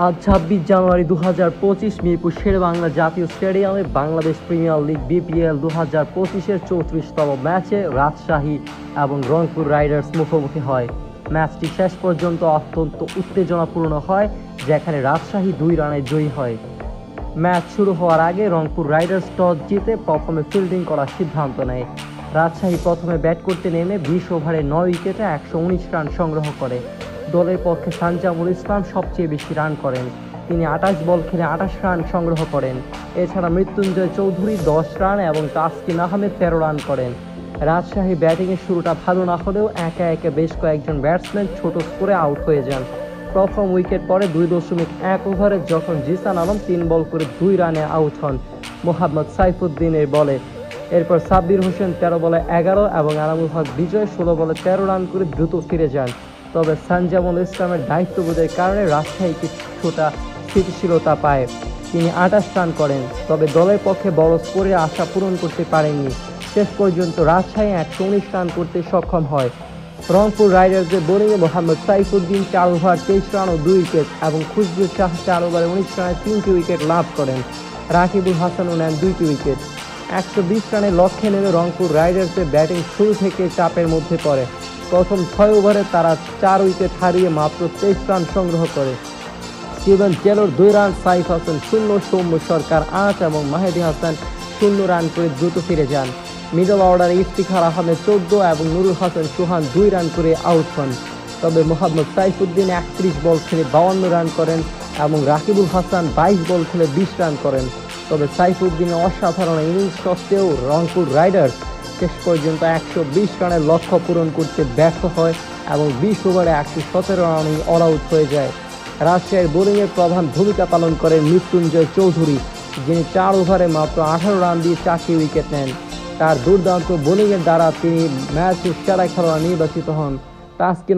আজ ২৬ জানুয়ারি ২০২৫ মিরপুর শেরেবাংলা জাতীয় স্টেডিয়ামে বাংলাদেশ প্রিমিয়ার লিগ বিপিএল ২০২৫-এর ৩৪তম ম্যাচে রাজশাহী এবং রংপুর রাইডার্স মুখোমুখি হয়। ম্যাচটি শেষ পর্যন্ত অত্যন্ত উত্তেজনাপূর্ণ হয়, যেখানে রাজশাহী ২ রানে জয়ী হয়। ম্যাচ শুরু হওয়ার আগে রংপুর রাইডার্স টস জিতে প্রথমে ফিল্ডিং করার সিদ্ধান্ত নেয়। রাজশাহী প্রথমে ব্যাট করতে নেমে ২০ ওভারে ৯ উইকেটে ১১৯ রান সংগ্রহ করে। দলের পক্ষে সানজামুল ইসলাম সবচেয়ে বেশি রান করেন। তিনি ২৮ বল খেলে ২৮ রান সংগ্রহ করেন। এছাড়া মৃত্যুঞ্জয় চৌধুরী ১০ রান এবং তাসকিন আহমেদ ১৩ রান করেন। রাজশাহী ব্যাটিংয়ের শুরুটা ভালো না হলেও একে একে বেশ কয়েকজন ব্যাটসম্যান ছোট স্কোরে আউট হয়ে যান। প্রথম উইকেট পরে ২.১ ওভারে যখন জিসান আলম ৩ বল করে ২ রানে আউট হন মোহাম্মদ সাইফুদ্দিনের বলে। এরপর সাব্বির হোসেন ১৩ বলে ১১ এবং আনামুল হক বিজয় ১৬ বলে ১৩ রান করে দ্রুত ফিরে যান। তবে সানজামুল ইসলামের দায়িত্ববোধের কারণে রাজশাহী কিছুটা স্থিতিশীলতা পায়। তিনি ২৮ রান করেন, তবে দলের পক্ষে বড় স্কোরের আশা পূরণ করতে পারেননি। শেষ পর্যন্ত রাজশাহী ১১৯ রান করতে সক্ষম হয়। রংপুর রাইডার্সের বোলিংয়ে মোহাম্মদ সাইফুদ্দিন ৪ ওভার ২৩ রান ও ২ উইকেট এবং খুশবু শাহ ৪ ওভারে ১৯ রানে ৩টি উইকেট লাভ করেন। রাকিবুল হাসানও নেন ২টি উইকেট। ১২০ রানের লক্ষ্যে নেমে রংপুর রাইডার্সের ব্যাটিং শুরু থেকে চাপের মধ্যে পড়ে। প্রথম ৬ ওভারে তারা ৪ উইকেট হারিয়ে মাত্র ২৩ রান সংগ্রহ করে। Steven Taylor ২ run, Saif Hasan ০, Soumya Sarkar ৮ এবং মাহেদী হাসান ০ রান করে দ্রুত ফিরে যান। মিডল অর্ডারে ইফতিখার আহমেদ ১৪ এবং নুরুল হাসান সোহান ২ রান করে আউট হন। তবে মোহাম্মদ সাইফুদ্দিন ৩১ বল খেলে ৫২ রান করেন এবং রাকিবুল হাসান ২২ বল খেলে ২০ রান করেন। তবে সাইফুদ্দিনের অসাধারণ ইনিংস সত্ত্বেও রংপুর রাইডার্স শেষ পর্যন্ত ১২০ রানের লক্ষ্য পূরণ করতে ব্যর্থ হয় এবং ২০ ওভারে ১১৭ রানেই অল আউট হয়ে যায়। রাজশাহীর বোলিংয়ে প্রধান ভূমিকা পালন করেন মৃত্যুঞ্জয় চৌধুরী, যিনি ৪ ওভারে মাত্র ১৮ রান দিয়ে ৪টি উইকেট নেন। তার দুর্দান্ত বোলিংয়ের দ্বারা তিনি ম্যাচের সেরা খেলোয়াড় নির্বাচিত হন। তাসকিন